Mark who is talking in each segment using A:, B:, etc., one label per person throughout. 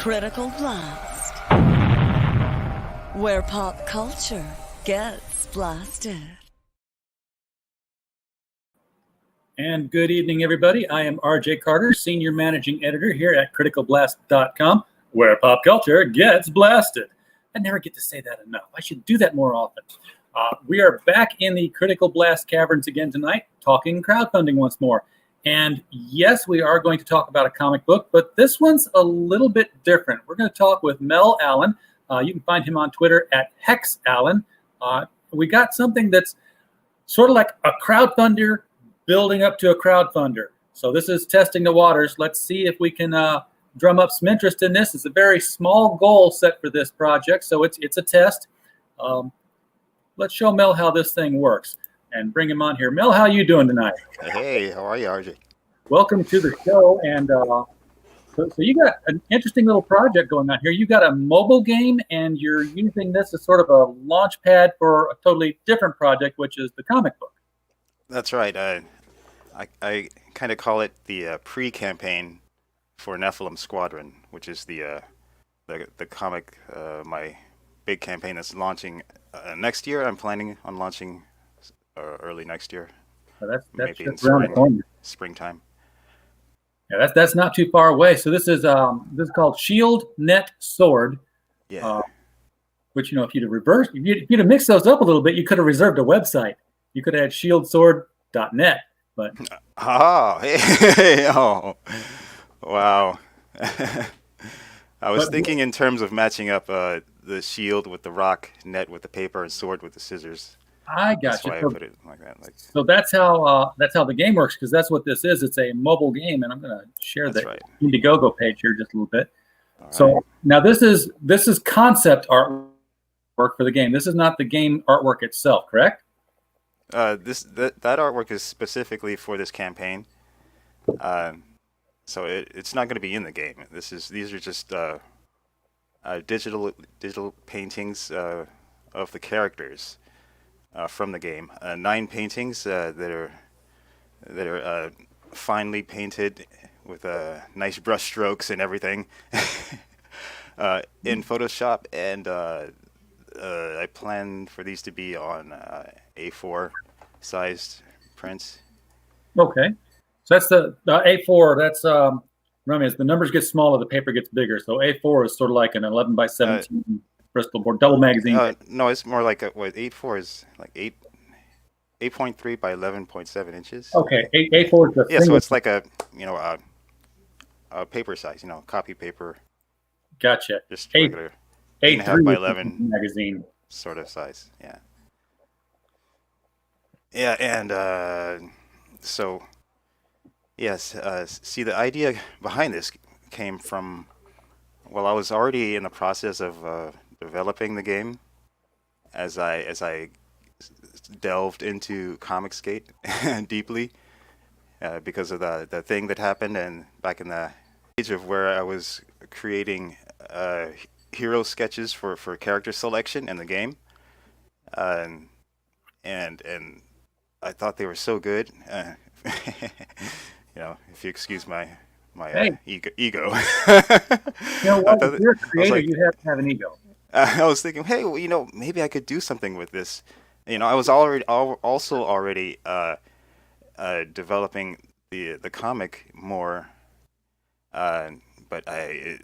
A: Critical Blast, where pop culture gets blasted.
B: And good evening, everybody. I am RJ Carter, Senior Managing Editor here at criticalblast.com, where pop culture gets blasted. I never get to say that enough. I should do that more often. We are back in the Critical Blast caverns again tonight, talking crowdfunding once more. And yes, we are going to talk about a comic book, but this one's a little bit different. We're going to talk with Mel Allen. You can find him on Twitter at HexAllen. We got something that's sort of like a crowdfunder building up to a crowdfunder. So this is testing the waters. Let's see if we can drum up some interest in this. It's a very small goal set for this project, so it's a test. Let's show Mel how this thing works and bring him on here. Mel, how you doing tonight?
C: Hey, how are you, RJ?
B: Welcome to the show. And so you got an interesting little project going on here. You got a mobile game, and you're using this as sort of a launch pad for a totally different project, which is the comic book.
C: That's right. I kind of call it the pre-campaign for Nephilim Squadron, which is the comic, my big campaign that's launching next year. I'm planning on launching early next year.
B: That's
C: maybe in
B: around the corner.
C: Springtime.
B: Yeah, that's not too far away. So this is called Shield Net Sword.
C: Yeah.
B: Which, if you'd have mixed those up a little bit, you could have reserved a website. You could have had shieldsword.net. But
C: oh, wow. I was thinking in terms of matching up the shield with the rock, net with the paper, and sword with the scissors.
B: I got
C: That's
B: you.
C: why I put it like that.
B: So that's how the game works, because that's what this is. It's a mobile game, and I'm going to share the Indiegogo page here just a little bit.
C: All
B: so
C: right.
B: Now this is concept artwork for the game. This is not the game artwork itself, correct?
C: That artwork is specifically for this campaign. So it's not going to be in the game. These are just digital paintings of the characters from the game. 9 paintings that are finely painted with nice brush strokes and everything in Photoshop, and I plan for these to be on A4 sized prints.
B: Okay, so that's the A4. That's remember, as the numbers get smaller, the paper gets bigger. So A4 is sort of like an 11 by 17 Bristol board, double magazine.
C: No, it's more like A4 is like 8.3 by 11.7 inches.
B: Okay, A4 is the
C: yeah. So it's like a paper size, copy paper.
B: Gotcha.
C: Just regular 8.5 by 11
B: magazine
C: sort of size. Yeah. Yeah, and so yes, see, the idea behind this came from, well, I was already in the process of developing the game as I delved into Comicsgate deeply because of the thing that happened, and back in the age of where I was creating hero sketches for character selection in the game, and I thought they were so good. If you excuse my ego.
B: If you're a creator, you have to have an ego.
C: I was thinking, hey, well, maybe I could do something with this. I was already developing the comic more, but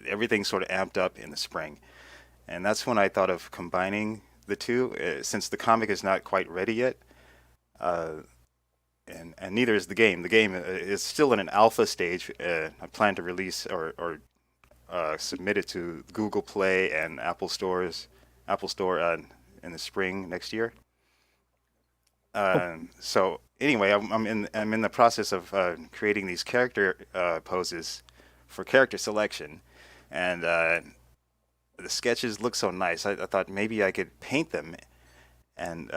C: everything sort of amped up in the spring, and that's when I thought of combining the two. Since the comic is not quite ready yet, and neither is the game. The game is still in an alpha stage. I plan to release or submit it to Google Play and Apple Store in the spring next year. So anyway, I'm in the process of creating these character poses for character selection, and the sketches look so nice. I thought maybe I could paint them and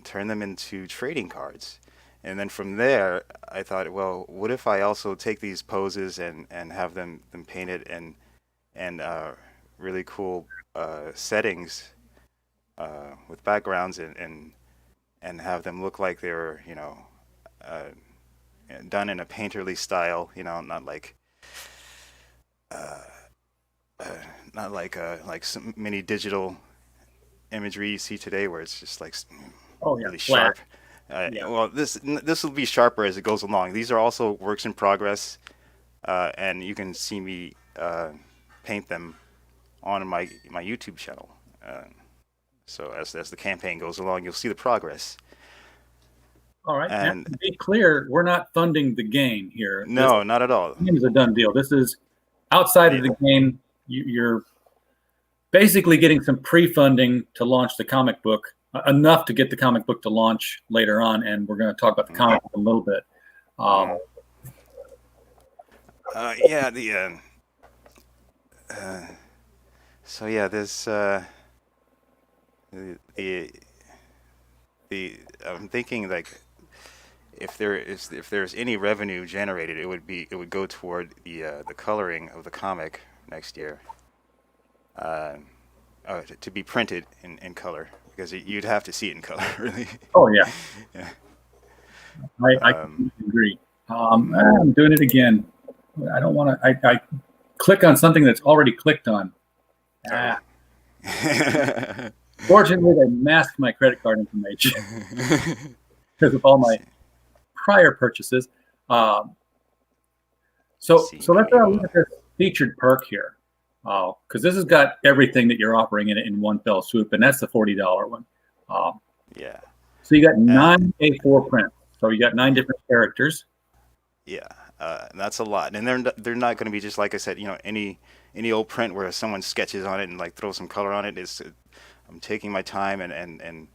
C: turn them into trading cards. And then from there, I thought, well, what if I also take these poses and have them painted and really cool settings with backgrounds and have them look like they were, done in a painterly style, not like not like so many digital imagery you see today, where it's just like
B: Oh yeah,
C: really
B: flat.
C: sharp.
B: Yeah.
C: Well, this will be sharper as it goes along. These are also works in progress, and you can see me paint them on my YouTube channel. Uh, so as the campaign goes along, you'll see the progress.
B: All right. Now,
C: And
B: to be clear, we're not funding the game here. This
C: no, not at all.
B: game is a done deal. This is outside of
C: Yeah.
B: the game. You're basically getting some pre-funding to launch the comic book, enough to get the comic book to launch later on, and we're going to talk about the comic book a little bit.
C: Mhm. Yeah, so yeah, there's the I'm thinking like if there's any revenue generated, it would go toward the coloring of the comic next year, uh, to be printed in color, because you'd have to see it in color, really.
B: Oh yeah,
C: Yeah.
B: I
C: Um,
B: completely agree. I'm doing it again. I don't want to. I click on something that's already clicked on.
C: oh.
B: Ah, fortunately, they masked my credit card information because of all my prior purchases. Um, so
C: See,
B: so let's
C: maybe
B: look at this featured perk here, because this has got everything that you're offering in it in one fell swoop, and that's the $40 one. Um,
C: yeah.
B: so you got
C: Uh,
B: 9 A4 prints. So you got 9 different characters.
C: Yeah, that's a lot, and they're not going to be just like I said. Any old print where someone sketches on it and like throws some color on it is. I'm taking my time and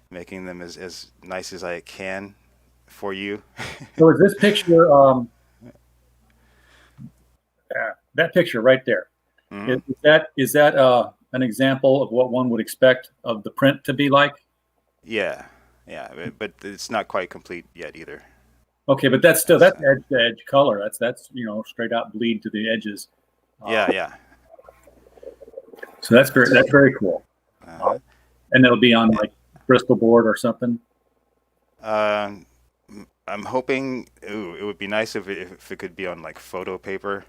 C: making them as nice as I can for you.
B: So is this picture, that picture right there?
C: Hmm.
B: Is that an example of what one would expect of the print to be like?
C: Yeah, yeah, but it's not quite complete yet either.
B: Okay, but that's still
C: That's
B: that's edge to edge color. That's straight out bleed to the edges.
C: yeah, yeah.
B: So that's very cool.
C: Uh-huh.
B: And it'll be on like Bristol board or something.
C: Um, I'm hoping it would be nice if it could be on like photo paper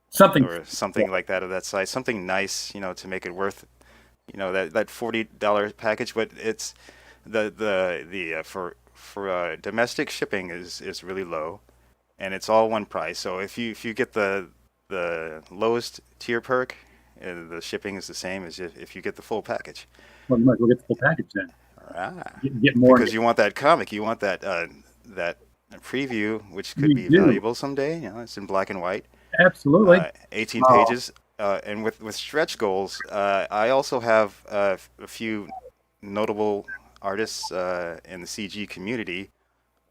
B: Something.
C: or something like that of that size, something nice, to make it worth, that $40 package. But it's the for domestic shipping is really low, and it's all one price. So if you get the lowest tier perk, the shipping is the same as if you get the full package.
B: Well, you might as well get the full package then.
C: Ah,
B: Get more.
C: because you want that comic, you want that preview, which could
B: You
C: be
B: do.
C: valuable someday. It's in black and white,
B: Absolutely.
C: 18
B: Oh,
C: pages, and with stretch goals. I also have a few notable artists in the CG community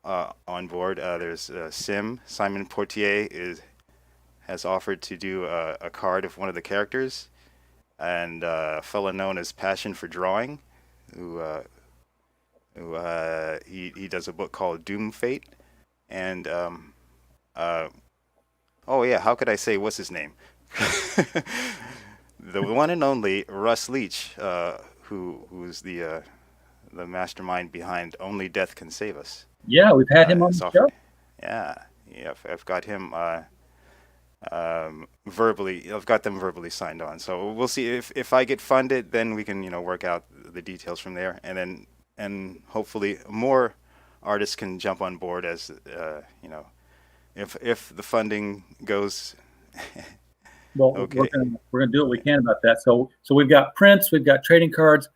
C: on board. There's Simon Portier has offered to do a card of one of the characters, and a fellow known as Passion for Drawing, who he does a book called Doom Fate, and uh, oh yeah, how could I say what's his name? The one and only Russ Leach, who's the mastermind behind Only Death Can Save Us.
B: yeah, we've had him on
C: Has
B: the show.
C: offered, yeah, yeah, I've got him verbally. I've got them verbally signed on. So we'll see if I get funded, then we can work out the details from there, and hopefully more artists can jump on board as if the funding goes.
B: Well,
C: Okay.
B: we're gonna do what we can about that. So we've got prints, we've got trading cards,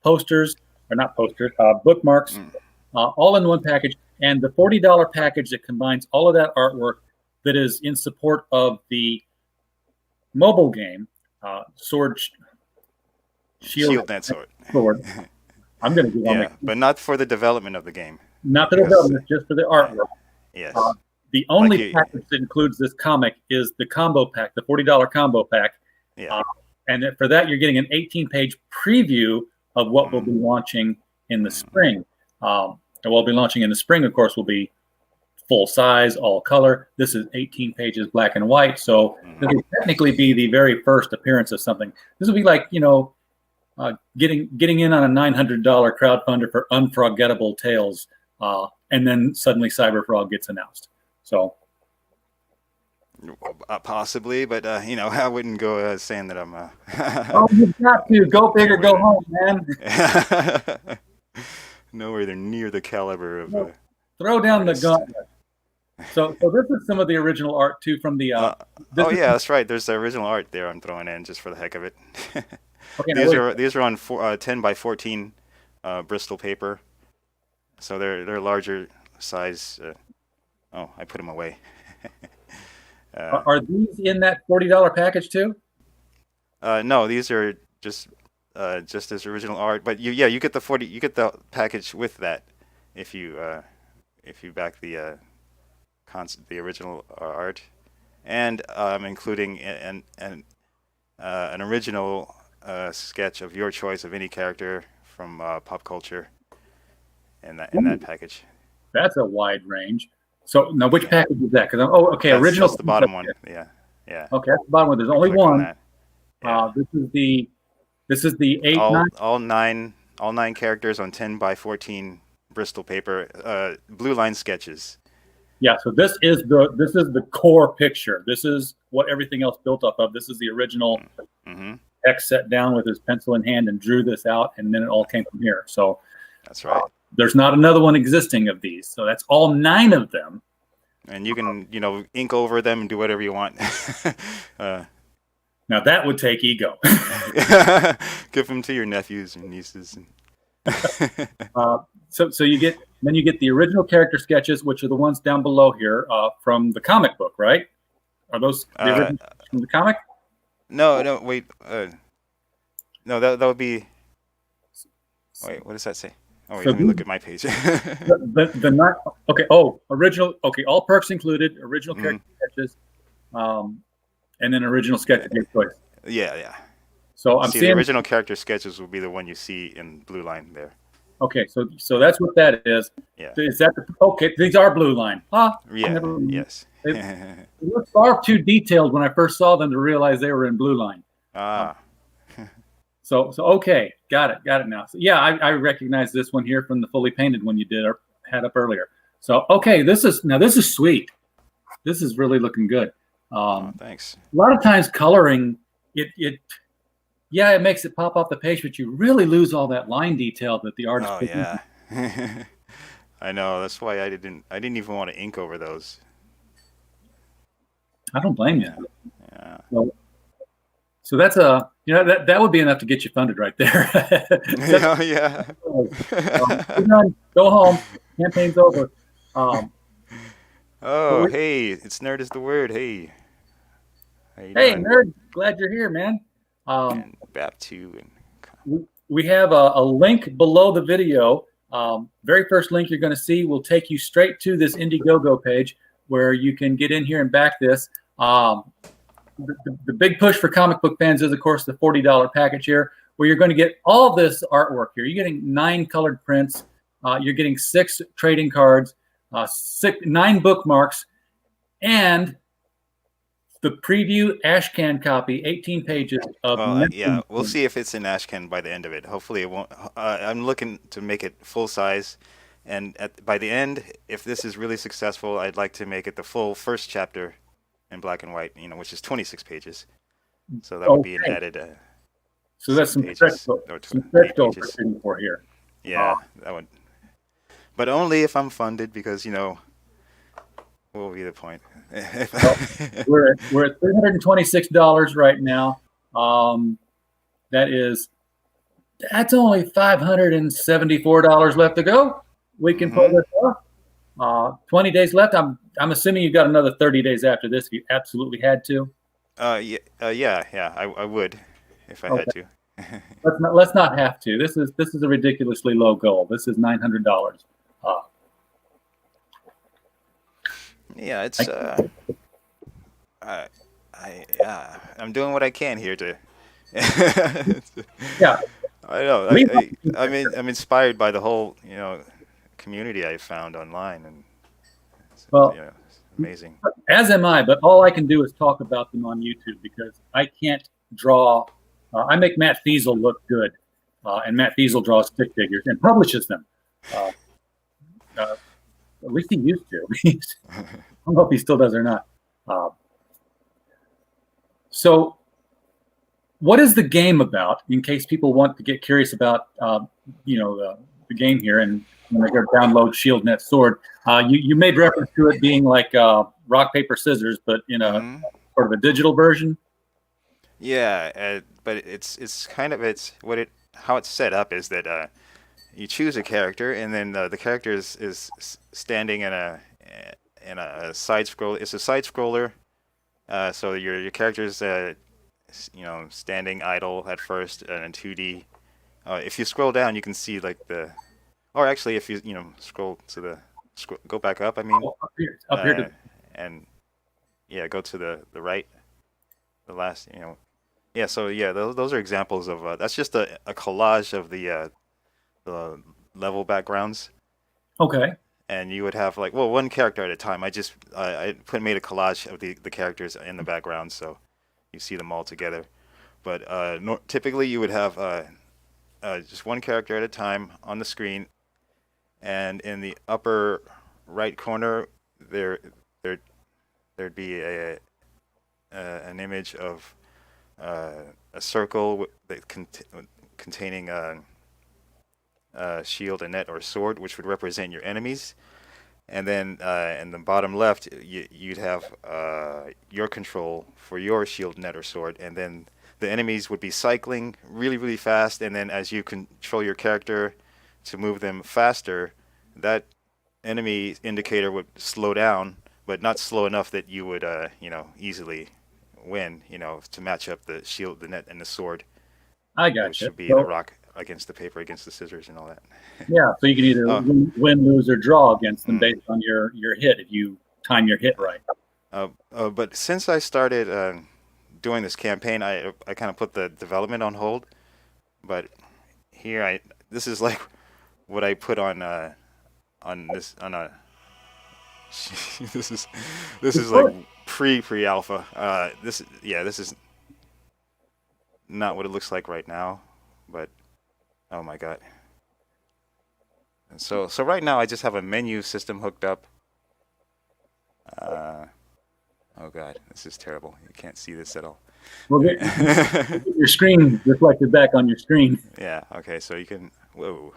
B: posters, or not posters, bookmarks,
C: Mm.
B: all in one package. And the $40 package that combines all of that artwork that is in support of the mobile game, Sword
C: Shield Net Sword.
B: Sword. I'm gonna give
C: Yeah, but not for the development of the game.
B: not the
C: Because,
B: development, just for the artwork.
C: Yes.
B: The only
C: Like you-
B: package that includes this comic is the combo pack, the $40 combo pack.
C: Yeah.
B: And for that, you're getting an 18-page preview of what we'll be launching in the spring. And we'll be launching in the spring, of course, will be full size, all color. This is 18 pages, black and white. So this will technically be the very first appearance of something. This will be like, getting in on a $900 crowdfunder for Unforgettable Tales, and then suddenly Cyberfrog gets announced. So
C: Possibly, but I wouldn't go saying that I'm
B: Oh, you've got to go big or go home, man.
C: nowhere near the caliber of
B: Throw down the
C: artist.
B: gauntlet. So this is some of the original art too from the. This
C: Oh
B: is
C: yeah, that's right. There's the original art there. I'm throwing in just for the heck of it.
B: okay. Now
C: these
B: wait.
C: are these are on 10 by 14 Bristol paper, so they're larger size. Oh, I put them away.
B: Are these in that $40 package too?
C: No, these are just as original art. But you get you get the package with that if you back the the original art, and including an original sketch of your choice of any character from pop culture in that package.
B: That's a wide range. So now, which
C: Yeah,
B: package is that? Because okay, original.
C: that's the bottom one. Yeah, yeah.
B: Okay, that's the bottom one. There's only
C: Click on
B: one.
C: that. Yeah.
B: This is the 8 9.
C: All nine characters on 10 by 14 Bristol paper, blue line sketches.
B: Yeah. So this is the core picture. This is what everything else built up of. This is the original.
C: Mm-hmm.
B: X sat down with his pencil in hand and drew this out, and then it all came from here. So
C: That's right.
B: there's not another one existing of these. So that's all 9 of them.
C: And you can, ink over them and do whatever you want.
B: Now that would take ego.
C: Give them to your nephews and nieces.
B: So you get the original character sketches, which are the ones down below here from the comic book, right? Are those the original from the comic?
C: No, wait. No, that would be. Wait, what does that say? Oh, wait,
B: So
C: let me look at my page.
B: the not okay. Oh, original. Okay, all perks included. Original character sketches, and then original sketch of your choice.
C: Yeah.
B: So I'm
C: see,
B: seeing
C: the original character sketches will be the one you see in blue line there.
B: Okay, so that's what that is.
C: Yeah.
B: Is that okay? These are blue line. Huh?
C: Yeah. Yes.
B: They looked far too detailed when I first saw them to realize they were in blue line.
C: Ah.
B: So okay, got it now. So yeah, I recognize this one here from the fully painted one you had up earlier. So okay, this is sweet. This is really looking good.
C: Thanks.
B: A lot of times coloring it makes it pop off the page, but you really lose all that line detail that the artist.
C: Oh yeah. I know. That's why I didn't even want to ink over those.
B: I don't blame you.
C: Yeah.
B: So that's that would be enough to get you funded right there.
C: Yeah.
B: Go home. Campaign's over.
C: Hey, it's nerd is the word. Hey.
B: Hey, nerd. Glad you're here, man.
C: And BAP2 and
B: we have a link below the video. Very first link you're going to see will take you straight to this Indiegogo page where you can get in here and back this. The big push for comic book fans is, of course, the $40 package here, where you're going to get all this artwork here. You're getting 9 colored prints. You're getting 6 trading cards, 9 bookmarks, and the preview Ashcan copy, 18 pages of.
C: Yeah, we'll see if it's in Ashcan by the end of it. Hopefully it won't. I'm looking to make it full size, and by the end, if this is really successful, I'd like to make it the full first chapter in black and white, which is 26 pages. So that would be an added.
B: So that's some stretch goals we're shooting for here.
C: Yeah, that would. But only if I'm funded, because what will be the point?
B: We're at $326 right now. That's only $574 left to go. We can pull this off. 20 days left. I'm assuming you got another 30 days after this if you absolutely had to.
C: Yeah. I would if I had to.
B: Let's not have to. This is a ridiculously low goal. This is $900.
C: Yeah, it's I'm doing what I can here to.
B: Yeah,
C: I know. I'm inspired by the whole community I found online, and it's amazing.
B: As am I, but all I can do is talk about them on YouTube because I can't draw. I make Matt Feasel look good, and Matt Feasel draws stick figures and publishes them. At least he used to. I don't know if he still does or not. So, what is the game about? In case people want to get curious about, the game here, and when they go download Shield Net Sword, you made reference to it being like rock paper scissors, but in a
C: Hmm.
B: sort of a digital version.
C: Yeah, but it's kind of it's what it how it's set up is that you choose a character, and then the character is standing in a side scroll. It's a side scroller, so your character's standing idle at first in 2D. If you scroll down, you can see like or actually if you scroll to go back up. I mean,
B: Oh, up here to
C: and yeah, go to the right, the last. Yeah. So yeah, those are examples of that's just a collage of the level backgrounds.
B: okay.
C: And you would have like one character at a time. I made a collage of the characters in the background, so you see them all together. But typically you would have just one character at a time on the screen, and in the upper right corner there there'd be an image of a circle containing a shield, a net, or a sword, which would represent your enemies. And then in the bottom left, you'd have your control for your shield, net, or sword. And then the enemies would be cycling really, really fast. And then as you control your character to move them faster, that enemy indicator would slow down, but not slow enough that you would, easily win, to match up the shield, the net, and the sword,
B: I
C: which
B: gotcha.
C: would be the
B: So
C: rock against the paper, against the scissors, and all that.
B: yeah, so you can either
C: Oh.
B: win, lose, or draw against them
C: Mm.
B: based on your hit if you time your hit right.
C: But since I started doing this campaign, I kind of put the development on hold. But here this is like what I put on this on a this is like pre alpha. This is not what it looks like right now, but oh my god. And so right now I just have a menu system hooked up. Oh god, this is terrible. You can't see this at all.
B: Well, get your screen reflected back on your screen.
C: Yeah, okay, so you can. Whoa.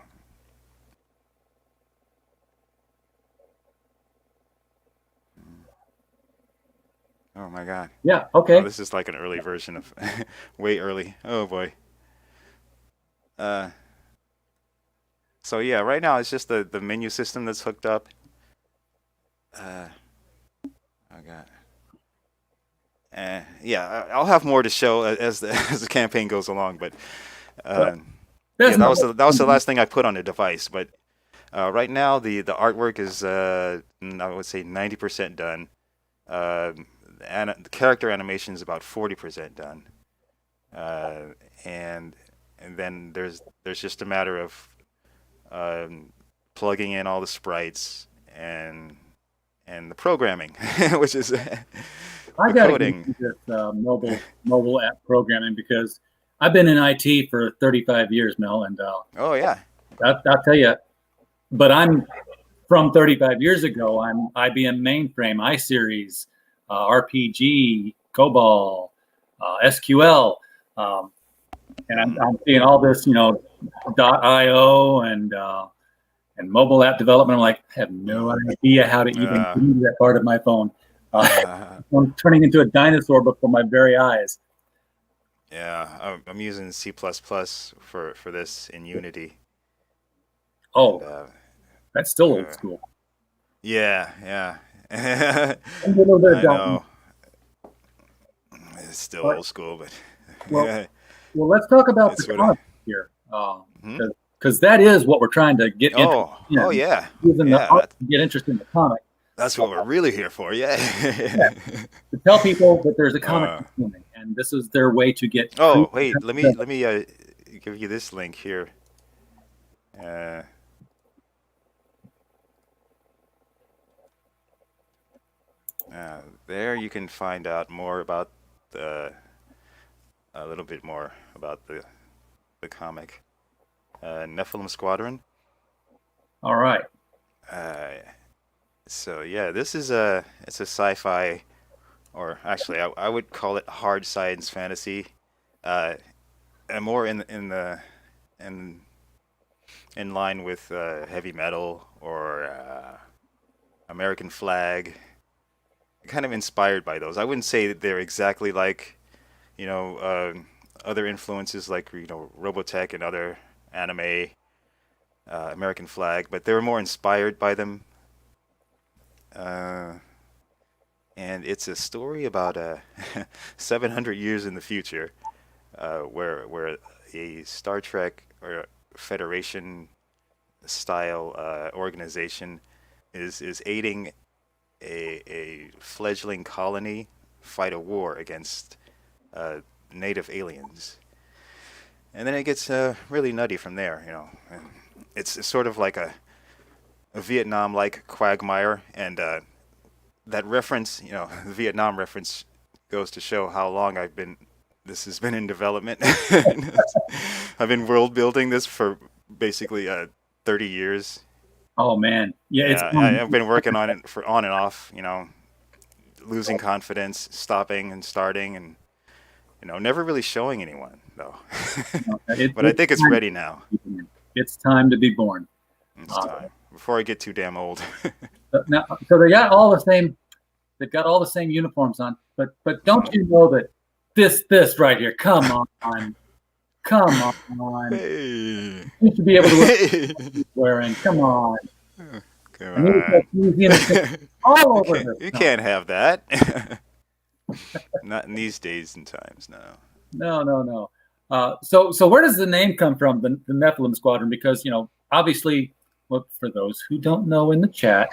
C: Oh my god.
B: Yeah.
C: Oh,
B: Okay.
C: this is like an early version of. Way early. Oh boy. Uh, so yeah, right now it's just the menu system that's hooked up. Oh god. Yeah, I'll have more to show as the as the campaign goes along, but
B: Well,
C: uh, yeah,
B: that's not.
C: that was the last thing I put on the device. But right now the artwork is I would say 90% done. The character animation is about 40% done, uh, and then there's just a matter of plugging in all the sprites and the programming, which is
B: I
C: the
B: got to get
C: coding.
B: into this mobile app programming because I've been in IT for 35 years, Mel, and
C: Oh yeah.
B: I'll tell you. But I'm from 35 years ago. I'm IBM mainframe, iSeries, RPG, COBOL, SQL, um, and I'm seeing all this, .io and mobile app development. I'm like, I have no idea how to even
C: Uh,
B: use that part of my phone.
C: uh,
B: I'm turning into a dinosaur before my very eyes.
C: yeah, I'm using C++ for this in Unity, and
B: Oh, that's still old school.
C: yeah, yeah.
B: And a little bit of
C: I
B: Delphi.
C: know it's still
B: But,
C: old school, but
B: well, let's talk about the
C: it's what I.
B: comic here,
C: Hmm?
B: because that is what we're trying to get interested
C: Oh
B: in,
C: yeah,
B: using the
C: yeah.
B: art to get interested in the comic.
C: That's what we're really here for. Yeah.
B: Yeah, to tell people that there's a comic
C: uh,
B: coming, and this is their way to get.
C: oh wait, let me give you this link here. Uh, there you can find out more about the a little bit more about the comic Nephilim Squadron.
B: All right.
C: Uh, so yeah, this is it's a sci-fi or actually, I would call it hard science fantasy, uh, and more in in line with heavy metal or American Flag, kind of inspired by those. I wouldn't say that they're exactly like, you know, other influences like, Robotech and other anime, American Flag, but they were more inspired by them. Uh, and it's a story about 700 years in the future, where a Star Trek or Federation style organization is aiding a fledgling colony fight a war against native aliens. And then it gets really nutty from there, And it's sort of like a Vietnam-like quagmire, and that reference, the Vietnam reference goes to show how long this has been in development. I've been world building this for basically 30 years.
B: Oh man, yeah, it's
C: Yeah, I've been working on it for on and off, losing confidence, stopping and starting, and never really showing anyone though. But I think it's ready now.
B: It's time to be born.
C: It's time before I get too damn old.
B: Now, so they got all the same. They've got all the same uniforms on, but don't you know that this right here? Come on.
C: Hey.
B: You should be able to wear what he's wearing. Come on.
C: Come on.
B: All over her.
C: You can't have that. Not in these days and times, no.
B: No. So where does the name come from, the Nephilim Squadron? Because, obviously, well, for those who don't know in the chat,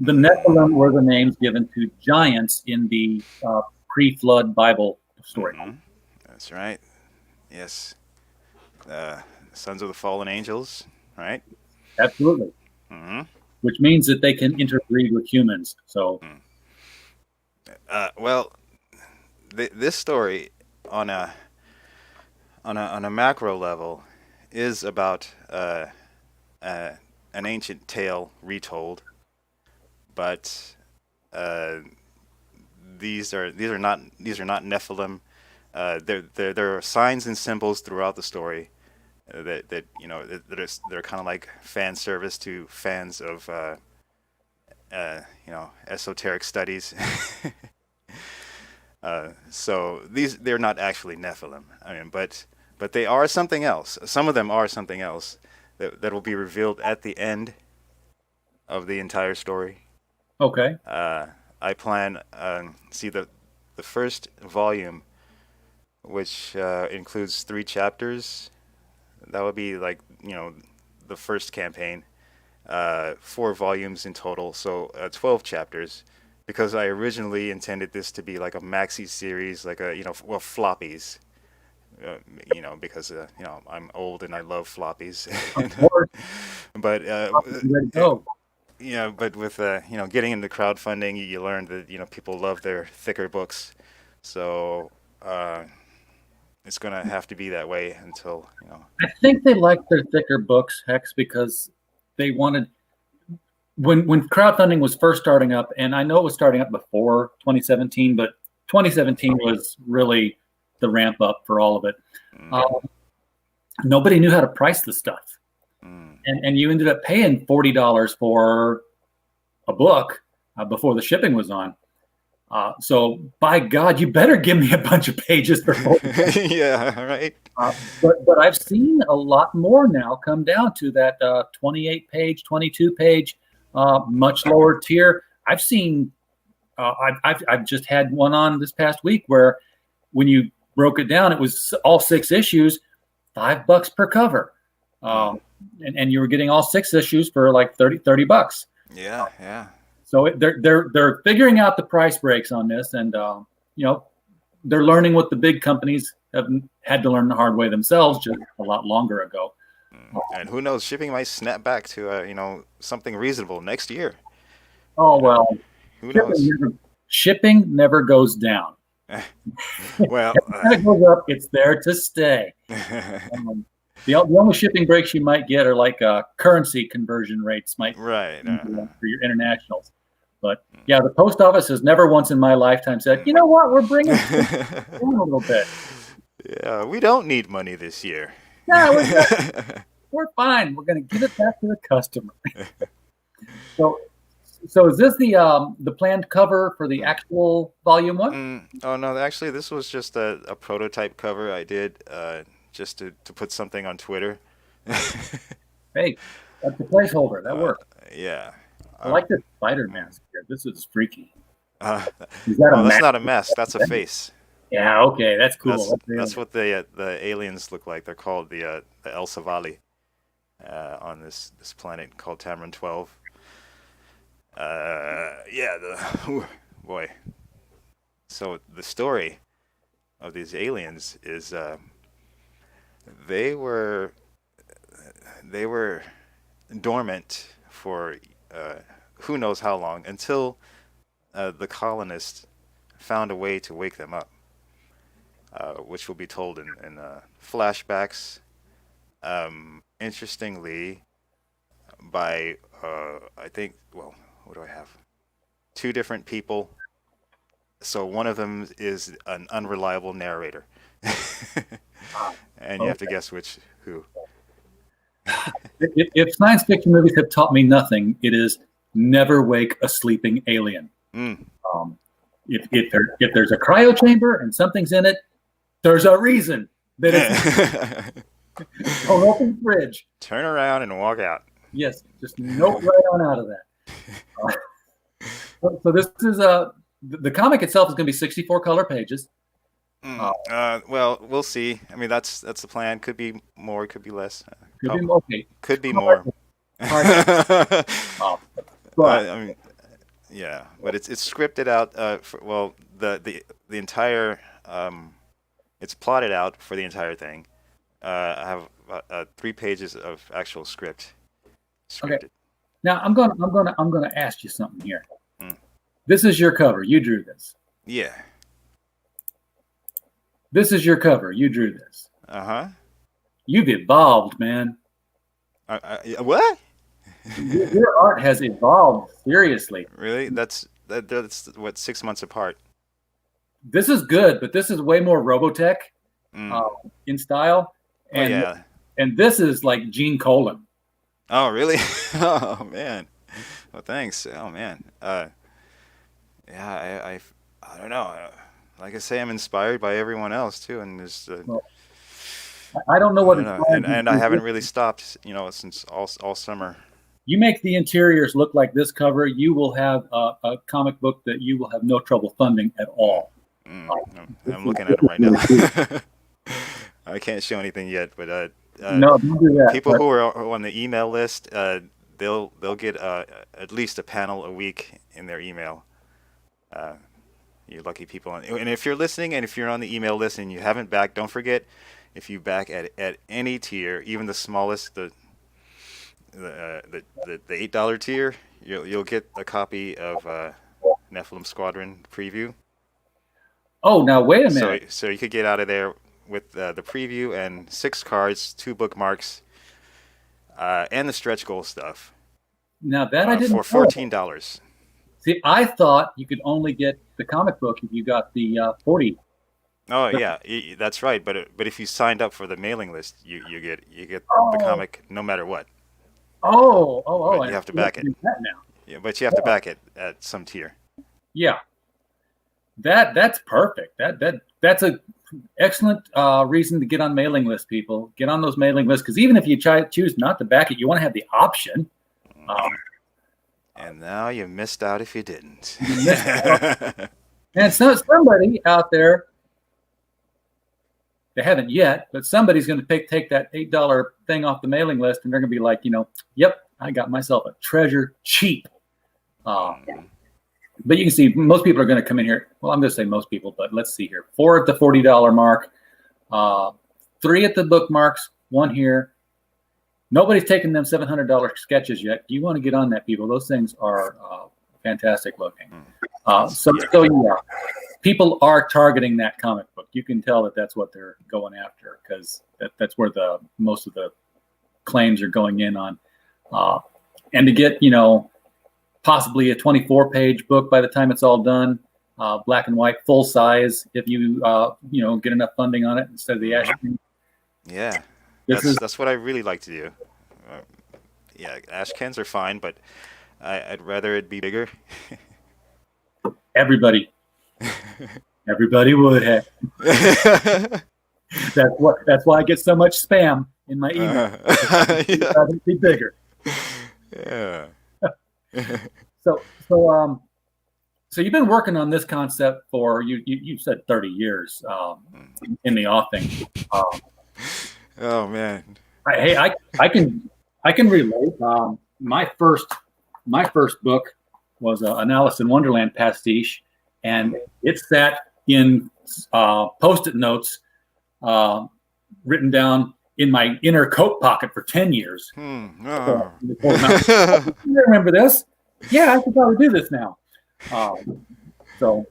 B: the Nephilim were the names given to giants in the pre-flood Bible story.
C: Mm-hmm. That's right. Yes. Sons of the fallen angels, right?
B: Absolutely.
C: Mm-hmm.
B: Which means that they can interbreed with humans. So,
C: well, this story on a macro level is about an ancient tale retold, but these are not Nephilim. There are signs and symbols throughout the story that they're kind of like fan service to fans of esoteric studies. So they're not actually Nephilim. I mean, but they are something else. Some of them are something else that will be revealed at the end of the entire story.
B: okay.
C: I plan see the first volume, which includes 3 chapters. That would be like the first campaign. 4 volumes in total, so 12 chapters. Because I originally intended this to be like a maxi series, like floppies. Because I'm old and I love floppies. But
B: Ready to go.
C: but with getting into crowdfunding, you learn that people love their thicker books, so it's gonna have to be that way until
B: I think they liked their thicker books, Hex, because they wanted when crowdfunding was first starting up, and I know it was starting up before 2017, but 2017 was really the ramp up for all of it. Nobody knew how to price the stuff, and you ended up paying $40 for a book before the shipping was on. So by God, you better give me a bunch of pages for $40.
C: Yeah, right.
B: But I've seen a lot more now come down to that 28 page, 22 page, much lower tier. I've seen, I've just had one on this past week where when you broke it down, it was all 6 issues, $5 per cover. And you were getting all 6 issues for like $30.
C: Yeah.
B: So they're figuring out the price breaks on this, and they're learning what the big companies have had to learn the hard way themselves just a lot longer ago.
C: And who knows, shipping might snap back to something reasonable next year.
B: Oh well,
C: Who knows?
B: Shipping never goes down.
C: Well,
B: When it goes up, it's there to stay. The only shipping breaks you might get are like currency conversion rates,
C: right.
B: for your internationals. But yeah, the post office has never once in my lifetime said, you know what, we're bringing it down a little bit.
C: Yeah, we don't need money this year.
B: No, we're fine. We're going to give it back to the customer. So is this the planned cover for the actual volume one?
C: Oh no, actually, this was just a prototype cover I did just to put something on Twitter.
B: Hey, that's a placeholder. That works.
C: Yeah.
B: I like this spider mask here. This is freaky.
C: Well,
B: Is that a
C: that's
B: mask?
C: not a mask. That's a face.
B: Yeah, okay, that's cool.
C: That's what the aliens look like. They're called the El Savali on this planet called Tamarin 12. Boy. So the story of these aliens is they were dormant for who knows how long until the colonists found a way to wake them up, which will be told in flashbacks. Interestingly, by I think, well, what do I have? 2 different people. So one of them is an unreliable narrator, and you have to guess who.
B: If science fiction movies have taught me nothing, it is never wake a sleeping alien. If there's a cryo chamber and something's in it, there's a reason that it's don't open the fridge.
C: Turn around and walk out.
B: Yes, just nope right on out of that. So this is the comic itself is going to be 64 color pages.
C: Well, we'll see. I mean, that's the plan. Could be more, could be less.
B: Could be
C: more.
B: But
C: I mean, yeah, but it's scripted out. The entire it's plotted out for the entire thing. I have 3 pages of actual script. Scripted.
B: Okay. Now I'm gonna ask you something here. This is your cover. You drew this.
C: Yeah.
B: This is your cover. You drew this. You've evolved, man.
C: What?
B: Your art has evolved seriously.
C: Really? That's what 6 months apart.
B: This is good, but this is way more Robotech in style. And,
C: yeah.
B: And this is like Gene Colan.
C: Oh, really? Oh, man. Well, thanks. Oh, man. Yeah, I don't know. Like I say, I'm inspired by everyone else too, and there's.
B: I don't know what.
C: And I haven't really stopped, since all summer.
B: You make the interiors look like this cover, you will have a comic book that you will have no trouble funding at all.
C: I'm looking at them right now. I can't show anything yet, but
B: no, don't do that.
C: People who are on the email list, they'll get at least a panel a week in their email. You lucky people. And if you're listening, and if you're on the email list and you haven't backed, don't forget, if you back at any tier, even the smallest, the $8 tier, you'll get a copy of Nephilim Squadron preview.
B: Oh, now wait a minute.
C: So you could get out of there with the preview and 6 cards, 2 bookmarks, and the stretch goal stuff.
B: Now that I didn't
C: for $14.
B: See, I thought you could only get the comic book if you got the 40.
C: Oh yeah, that's right. But if you signed up for the mailing list, you get the comic no matter what.
B: Oh!
C: But you have to back it.
B: That now.
C: Yeah, but you have to back it at some tier.
B: Yeah, that's perfect. That's a excellent reason to get on mailing lists. People get on those mailing lists, because even if you choose not to back it, you want to have the option.
C: And now you missed out if you didn't.
B: And so somebody out there, they haven't yet, but somebody's going to take that $8 thing off the mailing list, and they're going to be like, yep, I got myself a treasure cheap. But you can see most people are going to come in here. Well, I'm going to say most people, but let's see here. 4 at the $40 mark, 3 at the bookmarks, 1 here. Nobody's taken them $700 sketches yet. You want to get on that, people. Those things are fantastic looking. So yeah, people are targeting that comic book. You can tell that that's what they're going after, because that's where most of the claims are going in on. And to get, possibly a 24-page book by the time it's all done, black and white, full size. If you get enough funding on it instead of the ash can.
C: Yeah,
B: This is
C: that's what I really like to do. Uh, yeah, ash cans are fine, but I'd rather it be bigger.
B: everybody. Everybody would have. That's why I get so much spam in my email.
C: Yeah.
B: It'd be bigger.
C: Yeah.
B: So you've been working on this concept for you said 30 years in the offing.
C: Oh man.
B: I can relate. My first book was an Alice in Wonderland pastiche, and it sat in Post-it notes written down in my inner coat pocket for 10 years.
C: Oh.
B: You remember this? Yeah, I could probably do this now. So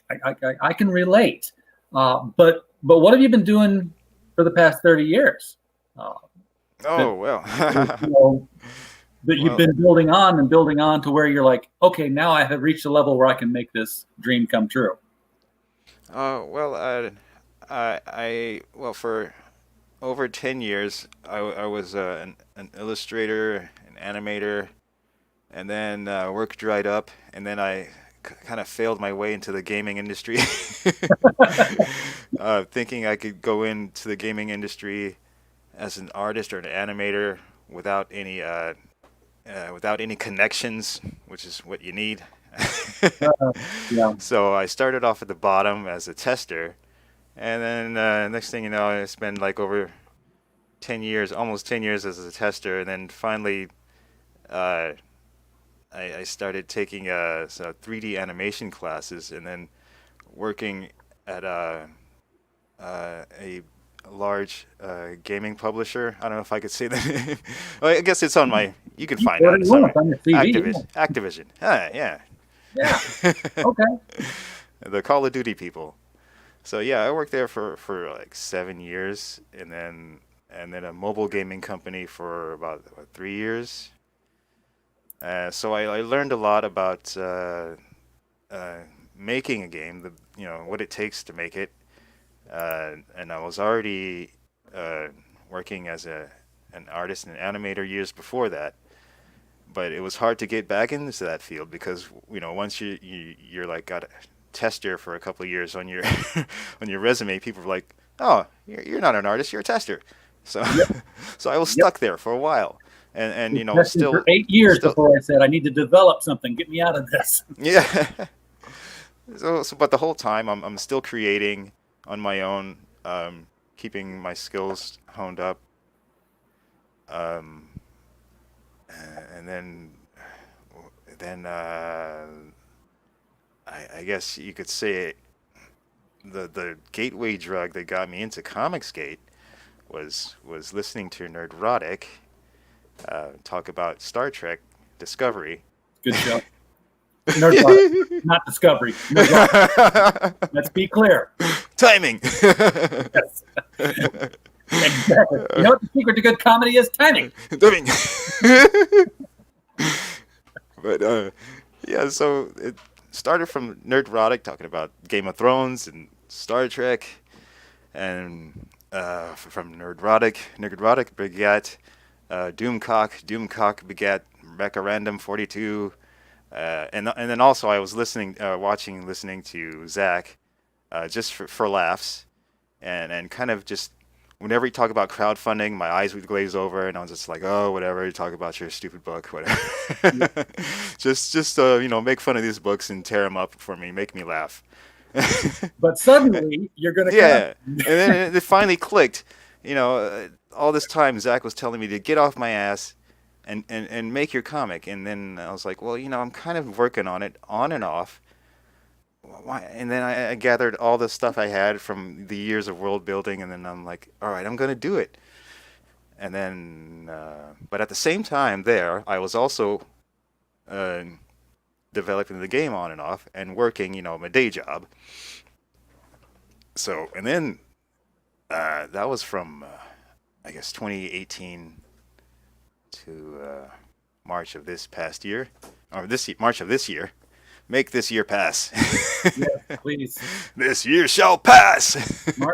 B: I can relate. But what have you been doing for the past 30 years?
C: Oh well.
B: That you've been building on to where you're like, okay, now I have reached a level where I can make this dream come true.
C: For over 10 years, I was an illustrator, an animator, and then work dried up, and then I kind of failed my way into the gaming industry, thinking I could go into the gaming industry as an artist or an animator without any connections, which is what you need.
B: Yeah.
C: So I started off at the bottom as a tester, and then next thing you know, I spent like over 10 years, almost 10 years as a tester, and then finally I started taking some 3D animation classes, and then working at a large gaming publisher. I don't know if I could say that. Well, I guess it's on my. You can find out. It's on
B: your CV.
C: Activision. Yeah.
B: Yeah. Okay.
C: The Call of Duty people. So yeah, I worked there for like 7 years, and then a mobile gaming company for about 3 years. So I learned a lot about making a game, what it takes to make it, and I was already working as an artist and an animator years before that. But it was hard to get back into that field because once you're like got a tester for a couple of years on your on your resume, people are like, oh, you're not an artist, you're a tester. So so I was stuck there for a while. And still
B: for 8 years before I said I need to develop something. Get me out of this.
C: Yeah. But the whole time I'm still creating on my own, keeping my skills honed up. And then I guess you could say the gateway drug that got me into Comicsgate was listening to Nerdrotic talk about Star Trek Discovery.
B: Good show. Nerdrotic, not Discovery. Nerdrotic. Let's be clear.
C: Timing.
B: Yes. Exactly. You know what the secret to good comedy is? Timing.
C: Timing. But yeah, so it started from Nerdrotic talking about Game of Thrones and Star Trek, and from Nerdrotic begat Doomcock begat Mecha Random 42, and then also I was listening to Zach, just for laughs, and kind of just whenever you talk about crowdfunding, my eyes would glaze over, and I was just like, oh, whatever, you talk about your stupid book, whatever. just make fun of these books and tear them up for me, make me laugh.
B: But suddenly you're gonna
C: and then it finally clicked. All this time Zach was telling me to get off my ass and make your comic, and then I was like, well, I'm kind of working on it on and off. Why? And then I gathered all the stuff I had from the years of world building, and then I'm like, all right, I'm gonna do it. And then, but at the same time, I was also developing the game on and off and working, my day job. So, and then that was from I guess 2018 to March of this past year, or March of this year. Make this year pass.
B: Yes, please.
C: This year shall pass.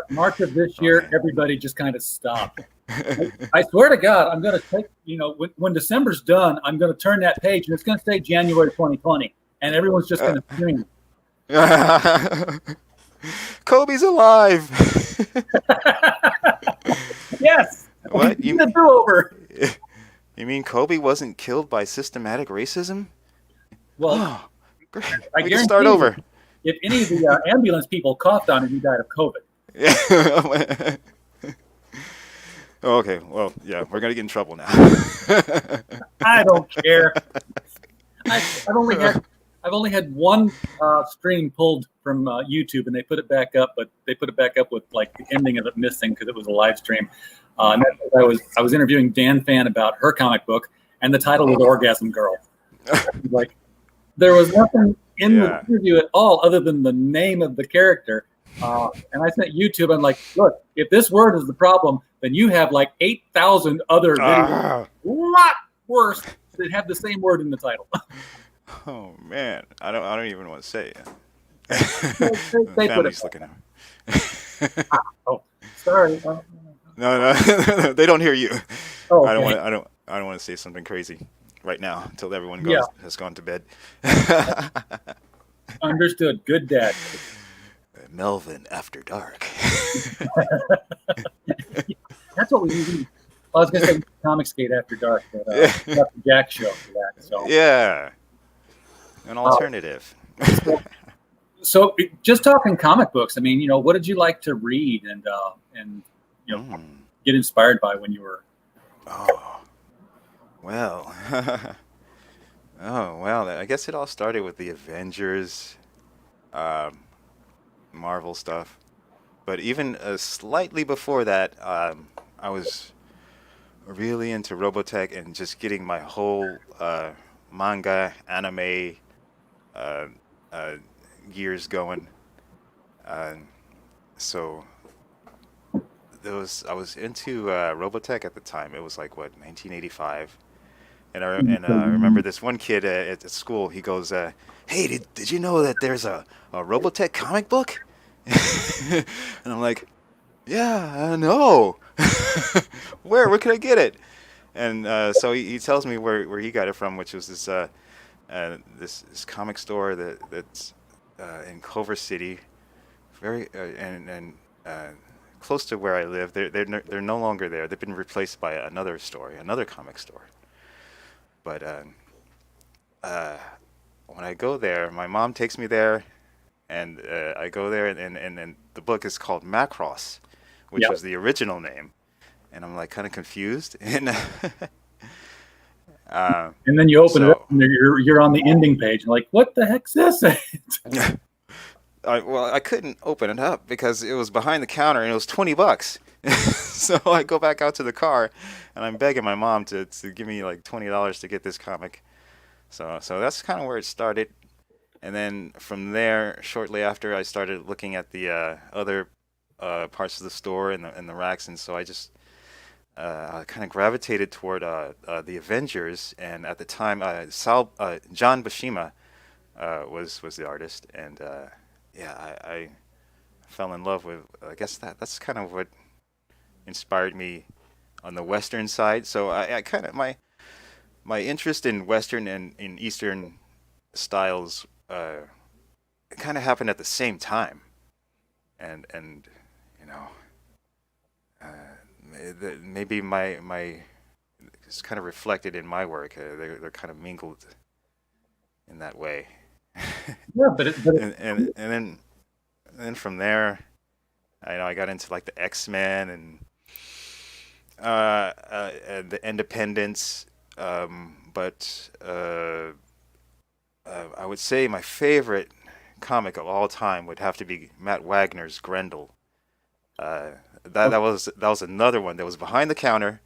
B: March of this year,
C: Okay.
B: everybody just kind of stopped. I swear to God, I'm going to take, when December's done, I'm going to turn that page and it's going to say January 2020, and everyone's just going to scream.
C: Kobe's alive.
B: Yes.
C: What?
B: We need a do-over.
C: You mean Kobe wasn't killed by systematic racism?
B: Well,
C: Oh, great.
B: I
C: We can start
B: guarantee
C: over.
B: if any of the ambulance people coughed on him, he died of COVID.
C: Yeah. Okay, well, yeah, we're gonna get in trouble now.
B: I don't care. I've only had one stream pulled from YouTube, and they put it back up, but they put it back up with like the ending of it missing because it was a live stream. And I was interviewing Dan Fan about her comic book, and the title was Orgasm Girl. Like there was nothing in the interview at all other than the name of the character. And I sent YouTube. I'm like, look, if this word is the problem, then you have like 8,000 other videos, a lot worse that have the same word in the title.
C: Oh man, I don't even want to say it.
B: They
C: Family's looking at me.
B: Oh, sorry.
C: No, they don't hear you.
B: Oh,
C: I don't
B: okay.
C: want. I don't want to say something crazy right now until everyone has gone to bed.
B: Understood. Good dad.
C: Melvin After Dark.
B: That's what we need. I was going to say Comic Skate After Dark, but Dr. Jack show for that. So
C: Yeah, an alternative.
B: So just talking comic books. I mean, what did you like to read and get inspired by when you were?
C: Oh, well. Oh, well. I guess it all started with the Avengers, Marvel stuff. But even slightly before that, I was really into Robotech and just getting my whole manga, anime gears going. So I was into Robotech at the time. It was like 1985. And I remember this one kid at school. He goes, "Hey, did you know that there's a Robotech comic book?" And I'm like, "Yeah, I know. Where can I get it?" And so he tells me where he got it from, which was this comic store that's in Culver City, very and close to where I live. They're no longer there. They've been replaced by another comic store. But when I go there, my mom takes me there, and I go there, and the book is called Macross, which was the original name, and I'm like kind of confused. And
B: and then you open it up, and you're on the ending page, and like, what the heck's this?
C: I couldn't open it up because it was behind the counter, and it was $20. So I go back out to the car, and I'm begging my mom to give me like $20 to get this comic. So that's kind of where it started. And then from there, shortly after, I started looking at the other parts of the store and the racks, and so I just kind of gravitated toward the Avengers. And at the time, John Buscema was the artist, and I fell in love with. I guess that's kind of what inspired me on the Western side. So I kind of my interest in Western and in Eastern styles kind of happened at the same time, and maybe my it's kind of reflected in my work. They're kind of mingled in that way.
B: Yeah, but
C: and then from there, I got into like the X-Men and the Independents, but I would say my favorite comic of all time would have to be Matt Wagner's Grendel. That was another one that was behind the counter,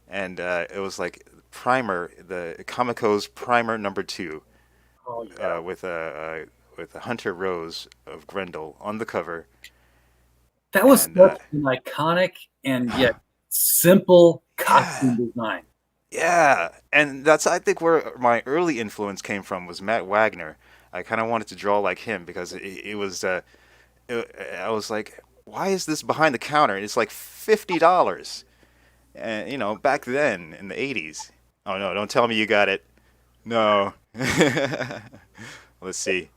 C: and it was like Primer, the Comico's Primer #2, with a Hunter Rose of Grendel on the cover.
B: That was such an iconic and yet simple costume design.
C: Yeah, and that's I think where my early influence came from was Matt Wagner. I kind of wanted to draw like him because it was I was like, why is this behind the counter? And it's like $50, and back then in the '80s. Oh no, don't tell me you got it. No. Let's see.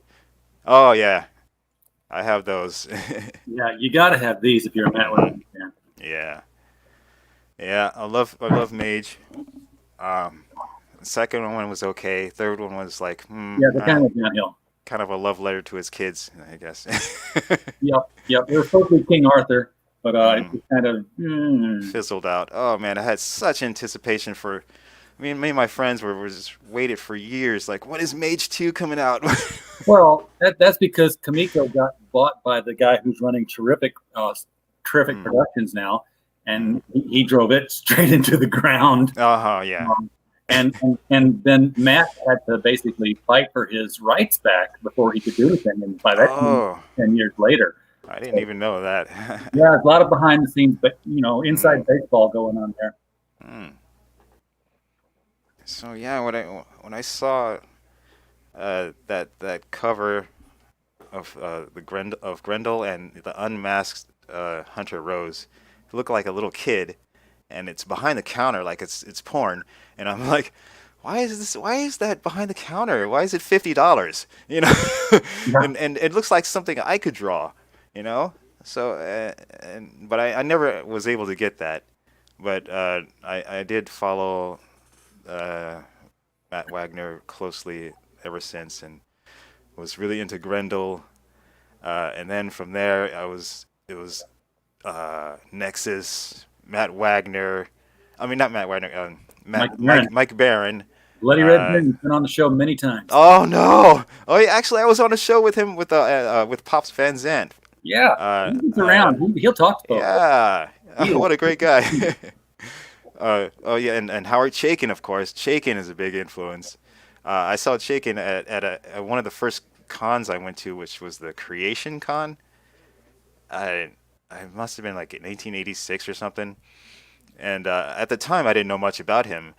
C: Oh yeah, I have those.
B: Yeah, you got to have these if you're a Matt
C: Hmm.
B: Wagner fan.
C: Yeah, yeah. I love Mage. Um, the second one was okay. Third one was like,
B: Yeah, they kind of went downhill.
C: kind of a love letter to his kids, I guess.
B: Yep, yep. It was supposed to be King Arthur, but it
C: Mm,
B: was kind of.
C: fizzled out. Oh man, I had such anticipation for. Me and my friends were just waited for years. Like, when is Mage 2 coming out?
B: Well, that's because Kamiko got bought by the guy who's running terrific
C: Mm,
B: productions now,
C: mm.
B: and he drove it straight into the ground.
C: Uh-huh, yeah.
B: Um, and then Matt had to basically fight for his rights back before he could do anything. And by that time,
C: Oh,
B: 10 years later,
C: I didn't
B: so,
C: even know that.
B: yeah, a lot of behind the scenes, but
C: Mm,
B: inside baseball going on there.
C: mm. So yeah, when I saw that cover of Grendel and the unmasked Hunter Rose, it looked like a little kid, and it's behind the counter like it's porn, and I'm like, why is that behind the counter? Why is it $50?
B: Yeah,
C: And it looks like something I could draw, you know. So but I never was able to get that, but I did follow uh, Matt Wagner closely ever since, and was really into Grendel. And then from there, it was Nexus, Matt Wagner. I mean, not Matt Wagner.
B: Mike Aaron,
C: Mike Barron.
B: Bloody Red
C: Uh,
B: Barron's been on the show many times.
C: oh no! Oh yeah, actually, I was on a show with him with Pops Van Zandt.
B: Yeah,
C: Uh,
B: he's
C: uh,
B: around. He'll talk to folks.
C: yeah,
B: He is.
C: what a great guy. Oh yeah, and Howard Chaykin, of course. Chaykin is a big influence. I saw Chaykin at one of the first cons I went to, which was the Creation Con. I I must have been like in 1886 or something. And at the time, I didn't know much about him,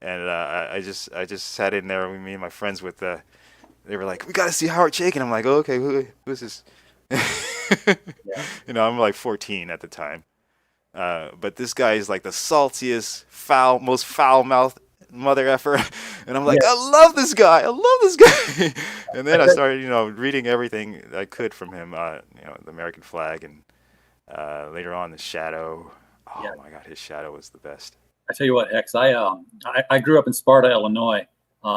C: and I just sat in there with me and my friends with they were like, we got to see Howard Chaykin. I'm like, oh, okay, who's this?
B: Yeah.
C: I'm like 14 at the time. But this guy is like the saltiest, most foul-mouthed mother effer, and I'm like,
B: Yeah.
C: I love this guy. I love this guy. And
B: I
C: then I
B: bet,
C: started, reading everything I could from him. The American Flag, and later on the Shadow.
B: yeah.
C: Oh my God, his Shadow was the best.
B: I tell you what, Hex. I grew up in Sparta, Illinois,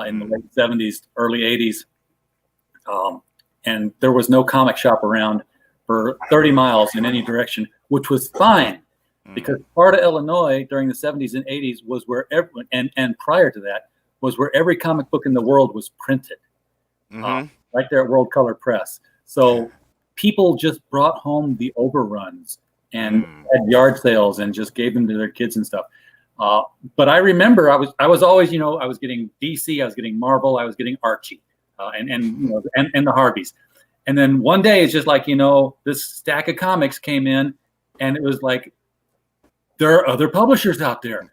B: in the
C: Mm,
B: late '70s, early '80s, and there was no comic shop around for 30 miles in any direction, which was fine
C: mm,
B: because Sparta, Illinois, during the '70s and '80s was where and prior to that was where every comic book in the world was printed, uh,
C: mm-hmm.
B: right there at World Color Press. So people just brought home the overruns and
C: Mm,
B: had yard sales and just gave them to their kids and stuff. Uh, but I remember I was always, I was getting DC, I was getting Marvel, I was getting Archie, and the Harveys. And then one day it's just like, this stack of comics came in, and it was like there are other publishers out there.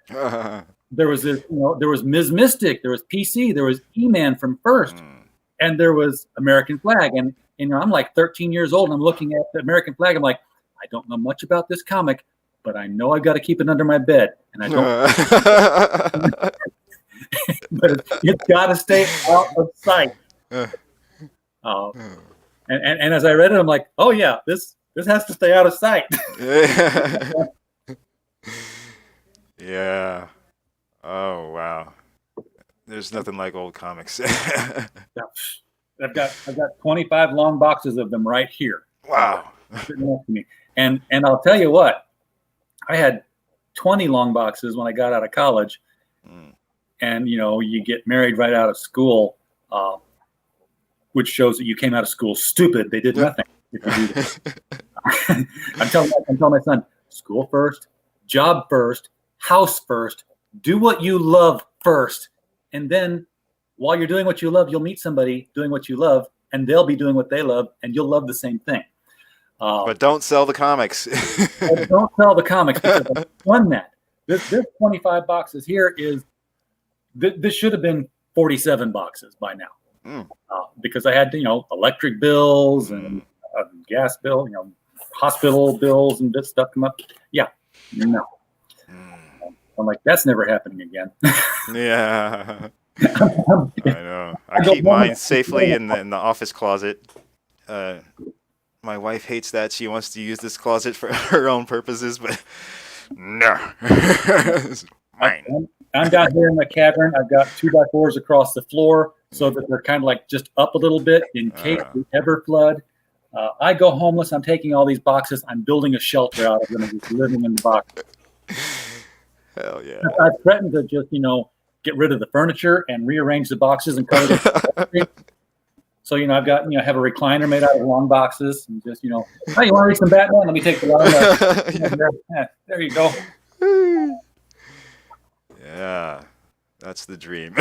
B: There was there was Ms. Mystic, there was PC, there was E-Man from First,
C: mm.
B: and there was American Flag. And I'm like 13 years old, and I'm looking at the American Flag. I'm like, I don't know much about this comic, but I know I got to keep it under my bed, and I don't. But it's got to stay out of sight. Uh, and as I read it, I'm like, oh yeah, this has to stay out of sight.
C: Yeah. Oh wow. There's nothing like old comics.
B: I've got 25 long boxes of them right here,
C: Wow.
B: sitting next to me. And I'll tell you what, I had 20 long boxes when I got out of college.
C: Mm.
B: And you get married right out of school, which shows that you came out of school stupid. They did nothing if you do this. I'm telling my son, school first, job first, house first, do what you love first, and then while you're doing what you love, you'll meet somebody doing what you love, and they'll be doing what they love, and you'll love the same thing.
C: But don't sell the comics.
B: Don't sell the comics because I've done that. This 25 boxes here is this should have been 47 boxes by now.
C: Mm.
B: Because I had, electric bills and gas bill, hospital bills and this stuff come up. Yeah, no. I'm like, that's never happening again.
C: Yeah. I know. I keep mine safely in the office closet. My wife hates that. She wants to use this closet for her own purposes, but no. It's mine.
B: I'm down here in the cavern. I've got 2x4s across the floor so that they're kind of like just up a little bit in case we ever flood. I go homeless. I'm taking all these boxes. I'm building a shelter out of them and just living in the boxes.
C: Hell yeah.
B: I threatened to just, get rid of the furniture and rearrange the boxes and cover them. So, I've got, have a recliner made out of long boxes and just, hey, you want to read some Batman? Let me take the long there you go.
C: Yeah, that's the dream.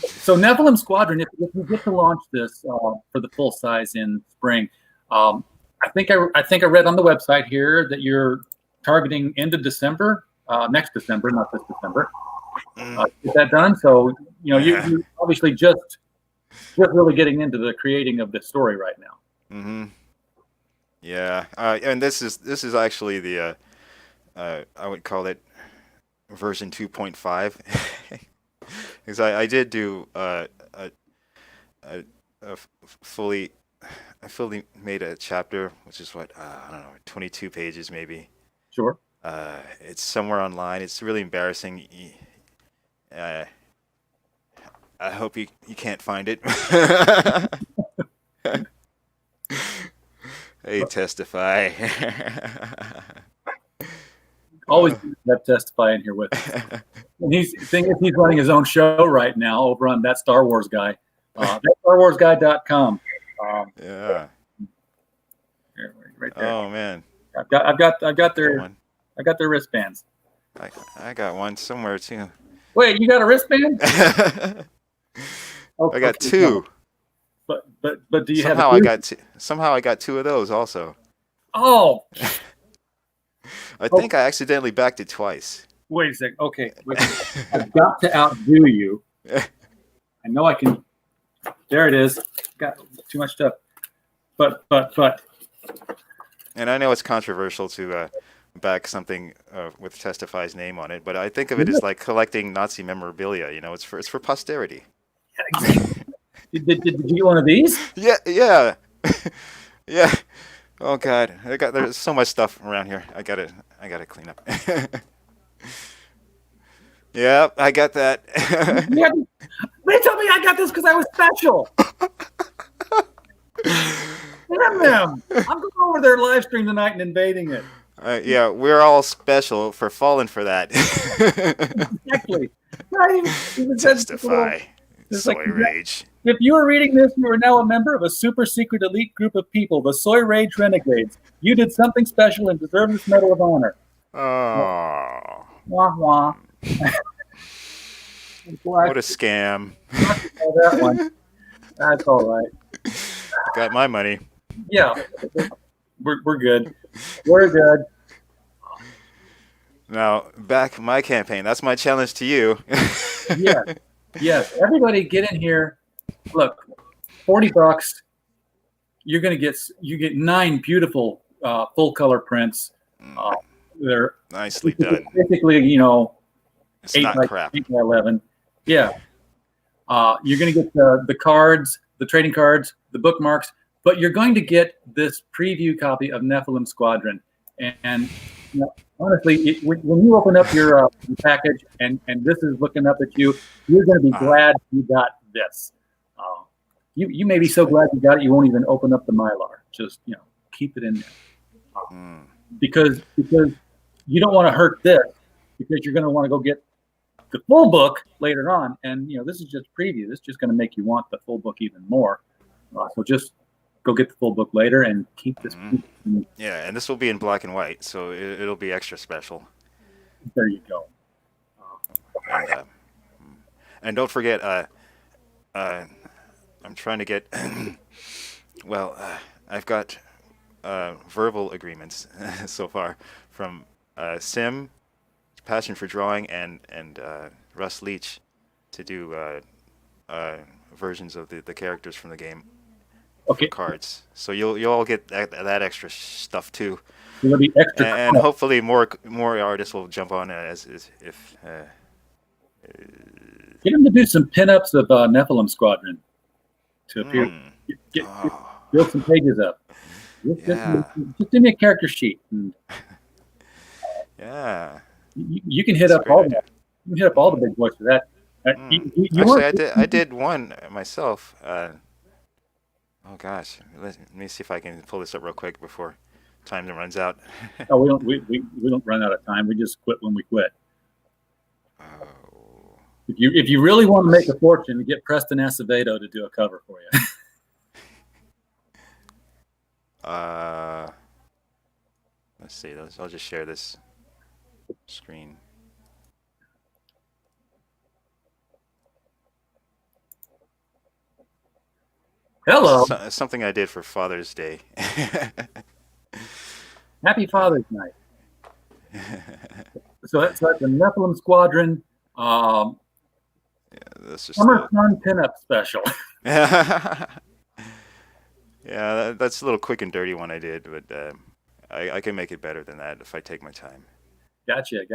B: So Nephilim Squadron, if we get to launch this for the full size in spring, I think I read on the website here that you're targeting end of December, next December, not this December. Get that done. So you're obviously just really getting into the creating of the story right now.
C: Mm-hmm. Yeah, and this is actually the I would call it version 2.5. Because I did do I fully made a chapter, which is what I don't know, 22 pages maybe.
B: Sure.
C: It's somewhere online. It's really embarrassing. I hope you can't find it. Hey, testify.
B: Always have testify in here with us. And he's running his own show right now over on That Star Wars Guy. ThatStarWarsGuy.com.
C: Yeah.
B: Right there.
C: Oh man.
B: I've got their wristbands.
C: I got one somewhere too.
B: Wait, you got a wristband?
C: I got two.
B: But do you
C: somehow
B: have?
C: Somehow I got two of those also.
B: Oh.
C: I think I accidentally backed it twice.
B: Wait a second. Okay. I've got to outdo you. I know I can. There it is. Got too much stuff. But.
C: And I know it's controversial to back something with Testify's name on it, but I think of it as like collecting Nazi memorabilia. It's for posterity.
B: Did you get one of these?
C: Yeah. Yeah. Oh God, there's so much stuff around here. I gotta clean up. Yep, I got that.
B: Yeah, they told me I got this because I was special. Damn them! I'm going over their live stream tonight and invading it.
C: Yeah, we're all special for falling for that.
B: Exactly.
C: Testify. Soy Rage.
B: If you are reading this, you are now a member of a super secret elite group of people, the Soy Rage Renegades. You did something special and deserve this Medal of Honor.
C: Oh.
B: Wah wah.
C: What a scam.
B: That one. That's all right.
C: Got my money.
B: Yeah. We're good. We're good.
C: Now, back my campaign. That's my challenge to you.
B: Yes. Everybody get in here. Look, $40. You get 9 beautiful full color prints. They're
C: nicely done.
B: Basically,
C: it's
B: 8
C: not
B: by
C: crap.
B: 8 by 11. Yeah. You're going to get the cards, the trading cards, the bookmarks, but you're going to get this preview copy of Nephilim Squadron. And honestly, when you open up your package and this is looking up at you, you're going to be glad you got this. You may be so glad you got it, you won't even open up the Mylar. Just keep it in there, because you don't want to hurt this, because you're going to want to go get the full book later on. And this is just preview. This is just going to make you want the full book even more. So just go get the full book later and keep this.
C: Yeah, and this will be in black and white, so it'll be extra special.
B: There you go.
C: And don't forget, I'm trying to get. Well, I've got verbal agreements so far from Sim, passion for drawing, and Russ Leach to do versions of the characters from the game for
B: Okay,
C: cards. So you'll all get that extra stuff too,
B: it'll be extra.
C: and hopefully more artists will jump on as if.
B: Get him to do some pinups of Nephilim Squadron to appear. Get
C: Oh,
B: build some pages up.
C: yeah,
B: Just give me a character sheet, and
C: yeah.
B: you can hit
C: That's a
B: up
C: great
B: all
C: idea.
B: that. You can hit up all the big boys for that. You
C: Actually,
B: weren't-
C: I did one myself. Oh gosh, let me see if I can pull this up real quick before time runs out.
B: Oh, we don't run out of time. We just quit when we quit.
C: Oh,
B: If you really want to make a fortune, get Preston Acevedo to do a cover for you.
C: let's see. I'll just share this screen.
B: Hello,
C: Something I did for Father's Day.
B: happy Father's Night. So that's the Nephilim Squadron
C: That's just
B: Summer Fun Pinup Special.
C: yeah, that's a little quick and dirty one I did, but I can make it better than that if I take my time.
B: Gotcha.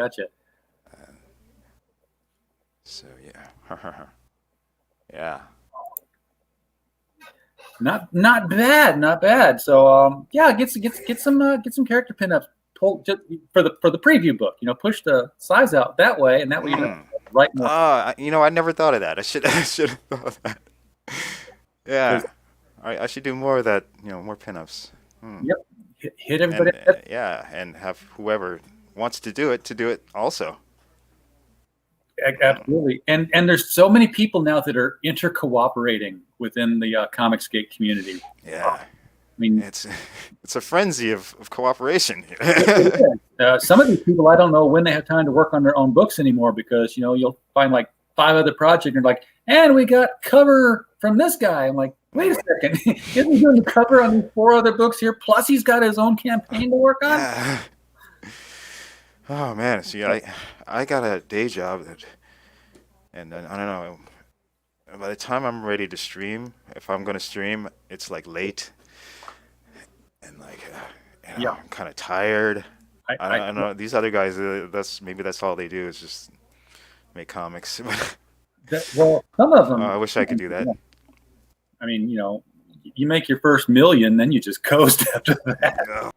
C: So yeah, yeah.
B: Not bad. So yeah, get some character pinups just for the preview book. Push the size out that way, and that way you don't write more.
C: I never thought of that. I should have thought of that. Yeah, I should do more of that. More pinups.
B: Yep, hit everybody.
C: And, yeah, and have whoever wants to do it also.
B: Absolutely, and there's so many people now that are inter-cooperating within the Comicsgate community.
C: Yeah,
B: I mean,
C: it's a frenzy of cooperation.
B: some of these people, I don't know when they have time to work on their own books anymore, because you'll find like 5 other projects and you're like, and we got cover from this guy. I'm like, wait a second, isn't he doing the cover on these 4 other books here? Plus he's got his own campaign to work on.
C: Yeah. Oh man, see, I got a day job and then I don't know. By the time I'm ready to stream, if I'm gonna stream, it's like late, and like,
B: Yeah.
C: I'm kind of tired. I
B: I
C: don't know. These other guys, that's all they do is just make comics.
B: well, some of them.
C: I wish I could do that.
B: I mean, you make your first $1 million, then you just coast after that.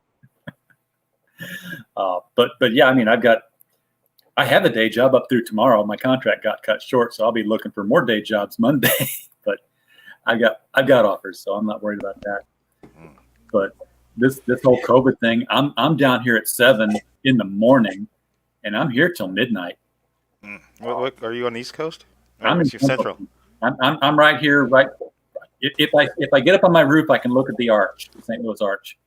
B: But yeah, I mean, I have a day job up through tomorrow. My contract got cut short, so I'll be looking for more day jobs Monday. But I've got offers, so I'm not worried about that. But this whole COVID thing, I'm down here at 7 in the morning, and I'm here till midnight.
C: What are you on the East Coast?
B: I'm in
C: You're Central.
B: I'm right here. Right, if I get up on my roof, I can look at the arch, the St. Louis Arch.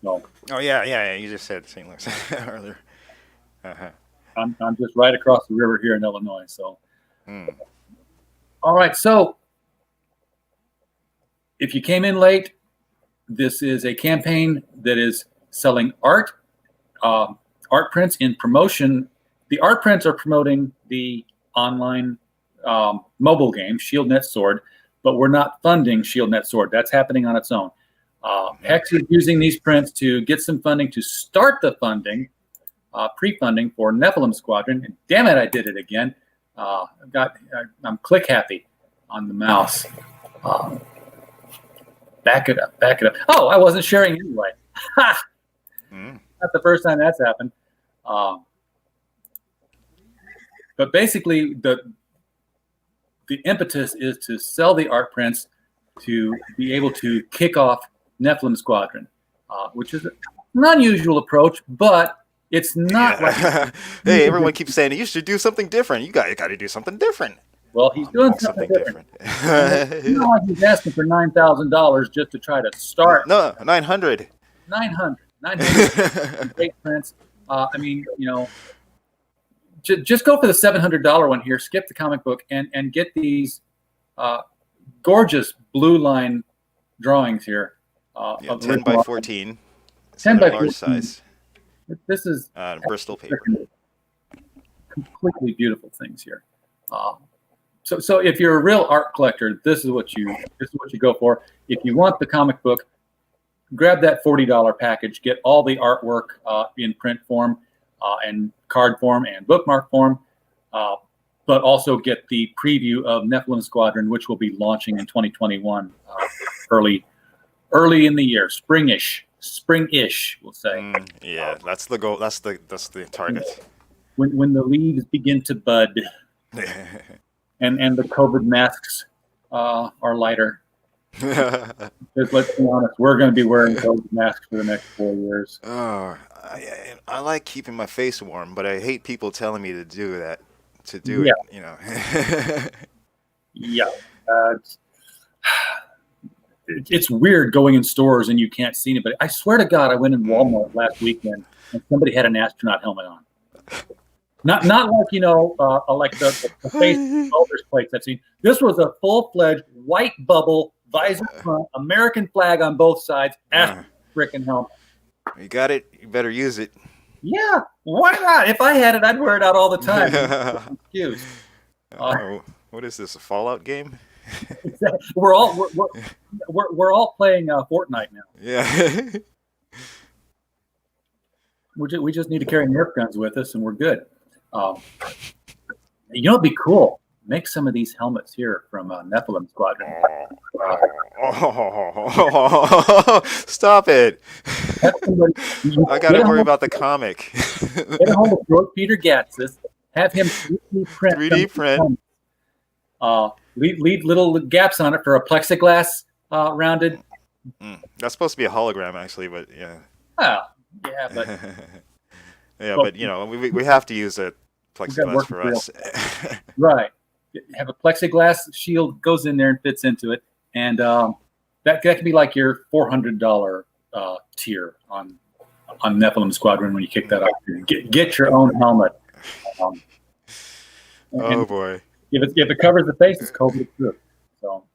B: So
C: Oh yeah. You just said St. Louis earlier.
B: I'm just right across the river here in Illinois. So, all right. So, if you came in late, this is a campaign that is selling art prints in promotion. The art prints are promoting the online mobile game ShieldNet Sword, but we're not funding ShieldNet Sword. That's happening on its own. Hex is using these prints to get some funding to start the funding, pre-funding for Nephilim Squadron. And damn it, I did it again. I'm click happy on the mouse. Back it up. Oh, I wasn't sharing anyway. Ha! Not the first time that's happened. But basically, the impetus is to sell the art prints to be able to kick off Nephilim Squadron, which is an unusual approach, but it's not.
C: Yeah. Hey, everyone keeps saying you should do something different. You got to do something different.
B: Well, he's doing something different. It's not like he's asking for $9,000 just to try to start.
C: No, 900.
B: 900 great prints. I mean, just go for the $700 one here. Skip the comic book and get these gorgeous blue line drawings here.
C: 10 by 14.
B: 10 by
C: large
B: 14.
C: size.
B: This is
C: Bristol paper.
B: completely beautiful things here. So if you're a real art collector, this is what you go for. If you want the comic book, grab that $40 package. Get all the artwork in print form and card form and bookmark form, but also get the preview of Nephilim Squadron, which will be launching in 2021, early in the year, springish, we'll say.
C: Yeah, that's the goal. That's the target.
B: When the leaves begin to bud. And the COVID masks are lighter. Because let's be honest, we're going to be wearing COVID masks for the next 4 years.
C: Oh, I like keeping my face warm, but I hate people telling me to do that. To do it, you know.
B: Yeah. It's weird going in stores and you can't see anybody. I swear to God, I went in Walmart last weekend and somebody had an astronaut helmet on. Not like, like the face welder's plates I've seen. This was a full-fledged white bubble, visor front, American flag on both sides, freaking helmet.
C: You got it. You better use it.
B: Yeah, why not? If I had it, I'd wear it out all the time. Excuse.
C: What is this? A Fallout game?
B: We're all playing Fortnite now.
C: Yeah.
B: We just need to carry Nerf guns with us, and we're good. It'd be cool. Make some of these helmets here from Nephilim Squadron.
C: Stop it! I got to worry about the comic.
B: Get a hold of George Peter Gatsis. Have him 3D print. Leave little gaps on it for a plexiglass rounded.
C: That's supposed to be a hologram, actually, but yeah.
B: Well, yeah, but
C: but we have to use a plexiglass for us.
B: Right. Have a plexiglass shield, goes in there and fits into it, and that can be like your $400 tier on Nephilim Squadron when you kick that off. Get your own helmet.
C: Oh boy!
B: If it covers the face, it's COVID proof. So.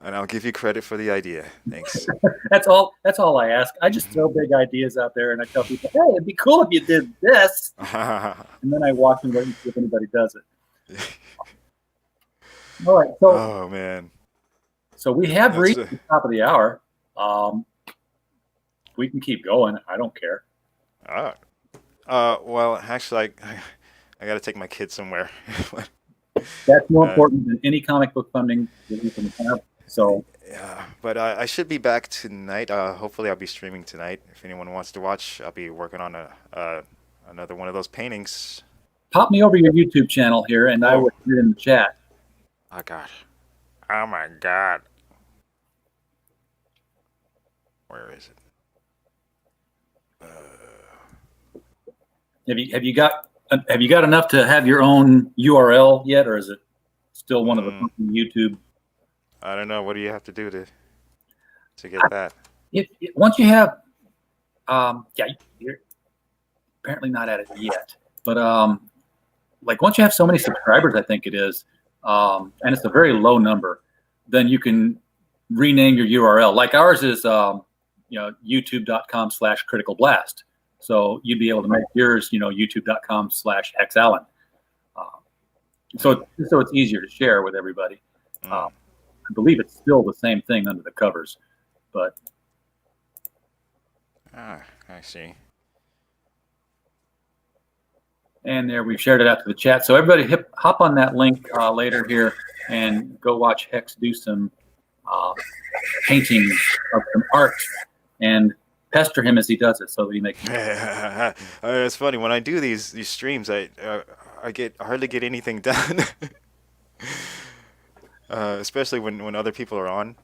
C: And I'll give you credit for the idea. Thanks.
B: That's all I ask. I just throw big ideas out there, and I tell people, "Hey, it'd be cool if you did this." And then I watch and wait and see if anybody does it. All right. So,
C: oh man.
B: So we have reached the top of the hour. We can keep going. I don't care.
C: Well, actually, I got to take my kids somewhere.
B: That's more important than any comic book funding that you can have. So
C: yeah, but I should be back tonight. Hopefully, I'll be streaming tonight. If anyone wants to watch, I'll be working on another one of those paintings.
B: Pop me over your YouTube channel here, and I will put it in the chat.
C: Oh God! Oh my God! Where is it?
B: Have you got enough to have your own URL yet, or is it still one of the YouTube?
C: I don't know. What do you have to do to get that?
B: Once you have, you're apparently not at it yet, but like once you have so many subscribers, I think it is, and it's a very low number, then you can rename your URL. Like ours is, youtube.com/criticalblast. So you'd be able to make yours, youtube.com/hexallen. So it's easier to share with everybody. I believe it's still the same thing under the covers, but.
C: I see.
B: And there, we've shared it out to the chat. So everybody hop on that link later here and go watch Hex do some painting of some art and pester him as he does it so that he makes it.
C: It's funny. When I do these streams, I hardly get anything done. Especially when other people are on,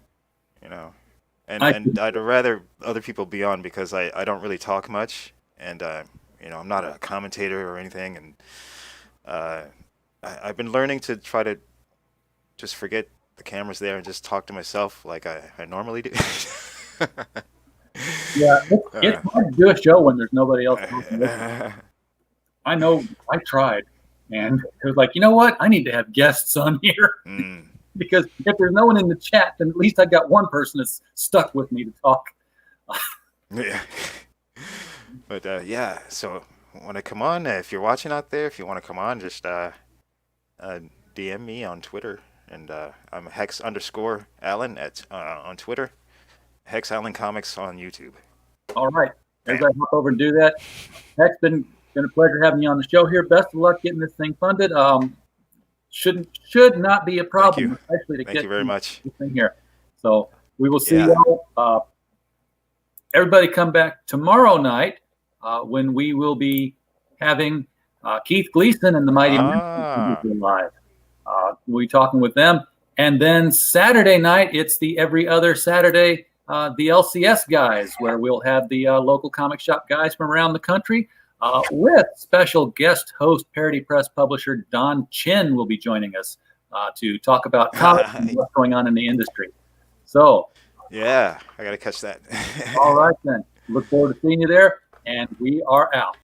C: and I'd rather other people be on because I don't really talk much, and I'm not a commentator or anything, and I've been learning to try to just forget the camera's there and just talk to myself like I normally do.
B: Yeah, it's hard to do a show when there's nobody else talking with you. I know, I tried, and it was like, you know what? I need to have guests on here. Because if there's no one in the chat, then at least I got one person that's stuck with me to talk.
C: Yeah. But so want to come on, if you're watching out there, if you want to come on, just DM me on Twitter, and I'm Hex_Allen on Twitter, Hex Allen Comics on YouTube.
B: All right. Everybody hop over and do that. Hex, been a pleasure having you on the show here. Best of luck getting this thing funded. Should not be a problem, especially to
C: Thank
B: get
C: you very much.
B: this thing here. So we will see
C: Yeah.
B: y'all. Everybody come back tomorrow night when we will be having Keith Gleason and the Mighty Men live. We'll be talking with them. And then Saturday night, it's the every other Saturday, the LCS guys, where we'll have the local comic shop guys from around the country with special guest host, Parody Press publisher Don Chin will be joining us to talk about comics and what's going on in the industry. So,
C: yeah, I got to catch that.
B: all right then. Look forward to seeing you there, and we are out.